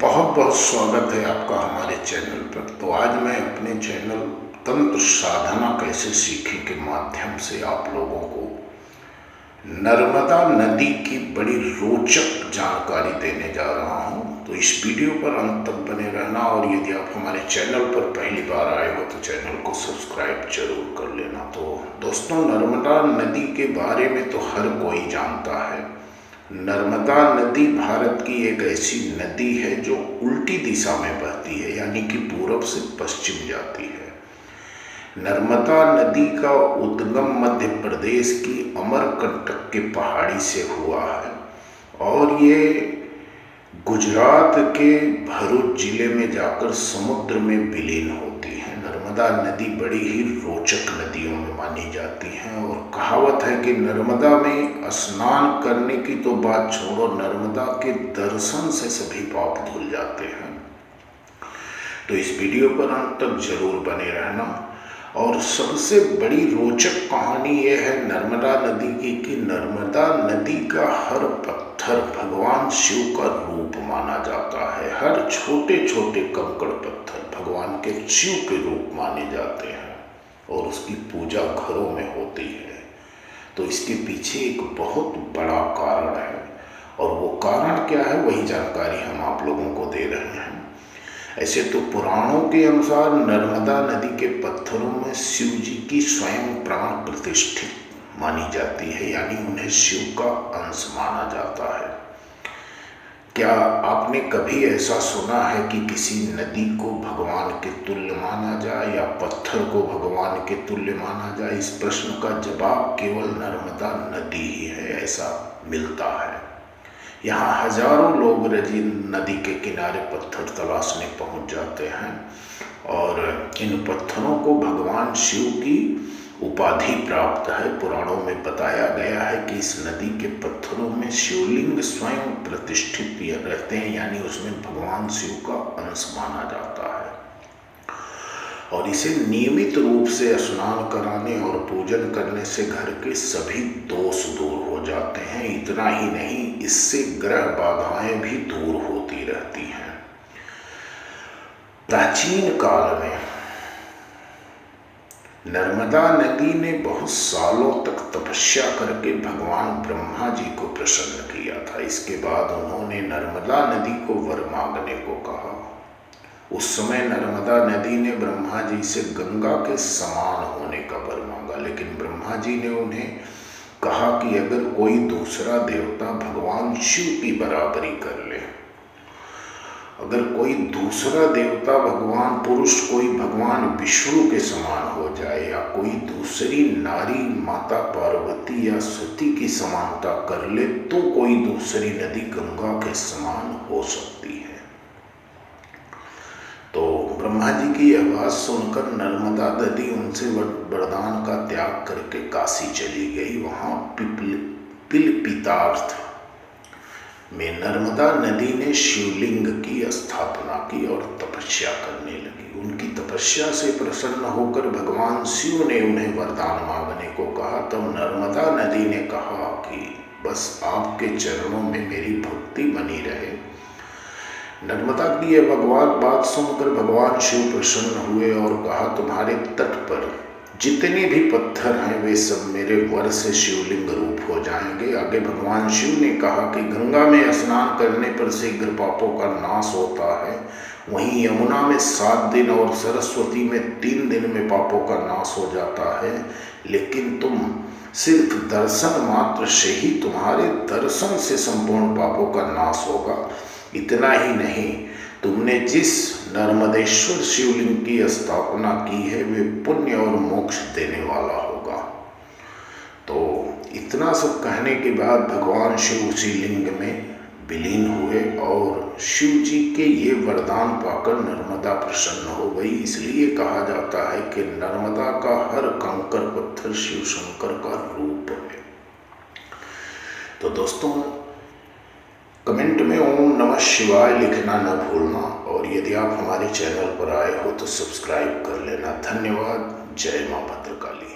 बहुत बहुत स्वागत है आपका हमारे चैनल पर। तो आज मैं अपने चैनल तंत्र साधना कैसे सीखें के माध्यम से आप लोगों को नर्मदा नदी की बड़ी रोचक जानकारी देने जा रहा हूं। तो इस वीडियो पर अंत तक बने रहना, और यदि आप हमारे चैनल पर पहली बार आए हो तो चैनल को सब्सक्राइब जरूर कर लेना। तो दोस्तों, नर्मदा नदी के बारे में तो हर कोई जानता है। नर्मदा नदी भारत की एक ऐसी नदी है जो उल्टी दिशा में बहती है, यानी कि पूरब से पश्चिम जाती है। नर्मदा नदी का उद्गम मध्य प्रदेश की अमरकंटक के पहाड़ी से हुआ है और ये गुजरात के भरूच जिले में जाकर समुद्र में विलीन होती है। नर्मदा नदी बड़ी ही रोचक नदियों में मानी जाती है, और कहावत है कि नर्मदा में स्नान करने की तो बात छोड़ो, नर्मदा के दर्शन से सभी पाप धुल जाते हैं। तो इस वीडियो पर अंत तक जरूर बने रहना। और सबसे बड़ी रोचक कहानी यह है नर्मदा नदी की कि नर्मदा नदी का हर पत्थर भगवान शिव का रूप माना जाता है। हर छोटे छोटे कंकड़ पत्थर भगवान के शिव के रूप माने जाते हैं और उसकी पूजा घरों में होती है। तो इसके पीछे एक बहुत बड़ा कारण है, और वो कारण क्या है वही जानकारी हम आप लोगों को दे रहे हैं। ऐसे तो पुराणों के अनुसार नर्मदा नदी के पत्थरों में शिव जी की स्वयं प्राण प्रतिष्ठित मानी जाती है, यानी उन्हें शिव का अंश माना जाता है। क्या आपने कभी ऐसा सुना है कि किसी नदी को भगवान के तुल्य माना जाए या पत्थर को भगवान के तुल्य माना जाए? इस प्रश्न का जवाब केवल नर्मदा नदी ही है, ऐसा मिलता है। यहाँ हजारों लोग नदी के किनारे पत्थर तलाशने पहुँच जाते हैं, और इन पत्थरों को भगवान शिव की उपाधि प्राप्त है। पुराणों में बताया गया है कि इस नदी के पत्थरों में शिवलिंग स्वयं प्रतिष्ठित रहते हैं, यानी उसमें भगवान शिव का अंश माना जाता है। और इसे नियमित रूप से स्नान कराने और पूजन करने से घर के सभी दोष दूर हो जाते हैं। इतना ही नहीं, इससे ग्रह बाधाएं भी दूर होती रहती हैं। प्राचीन काल में नर्मदा नदी ने बहुत सालों तक तपस्या करके भगवान ब्रह्मा जी को प्रसन्न किया था। इसके बाद उन्होंने नर्मदा नदी को वर मांगने को कहा। उस समय नर्मदा नदी ने ब्रह्मा जी से गंगा के समान होने का वर मांगा, लेकिन ब्रह्मा जी ने उन्हें कहा कि अगर कोई दूसरा देवता भगवान शिव की बराबरी कर ले, अगर कोई दूसरा देवता भगवान पुरुष कोई भगवान विष्णु के समान हो जाए, या कोई दूसरी नारी माता पार्वती या सती की समानता कर ले, तो कोई दूसरी नदी गंगा के समान हो सकती है। तो ब्रह्मा जी की यह बात सुनकर नर्मदा नदी उनसे वरदान का त्याग करके काशी चली गई। वहाँ पिलपितार्थ में नर्मदा नदी ने शिवलिंग की स्थापना की और तपस्या करने लगी। उनकी तपस्या से प्रसन्न होकर भगवान शिव ने उन्हें वरदान मांगने को कहा। तब नर्मदा नदी ने कहा कि बस आपके चरणों में मेरी भक्ति बनी रहे। नर्मदा की यह बात सुनकर भगवान शिव प्रसन्न हुए और कहा, तुम्हारे तट पर जितने भी पत्थर हैं वे सब मेरे वर से शिवलिंग रूप हो जाएंगे। आगे भगवान शिव ने कहा कि गंगा में स्नान करने पर शीघ्र पापों का नाश होता है, वहीं यमुना में 7 दिन और सरस्वती में 3 दिन में पापों का नाश हो जाता है। लेकिन तुम सिर्फ दर्शन मात्र से ही, तुम्हारे दर्शन से संपूर्ण पापों का नाश होगा। इतना ही नहीं, तुमने जिस नर्मदेश्वर शिवलिंग की स्थापना की है वे पुण्य और मोक्ष देने वाला होगा। तो इतना सब कहने के बाद भगवान शिव उसी लिंग में विलीन हुए, और शिव जी के ये वरदान पाकर नर्मदा प्रसन्न हो गई। इसलिए कहा जाता है कि नर्मदा का हर कंकड़ पत्थर शिव शंकर का रूप है। तो दोस्तों, कमेंट में ओम नमः शिवाय लिखना न भूलना, और यदि आप हमारे चैनल पर आए हो तो सब्सक्राइब कर लेना। धन्यवाद। जय मां भद्रकाली।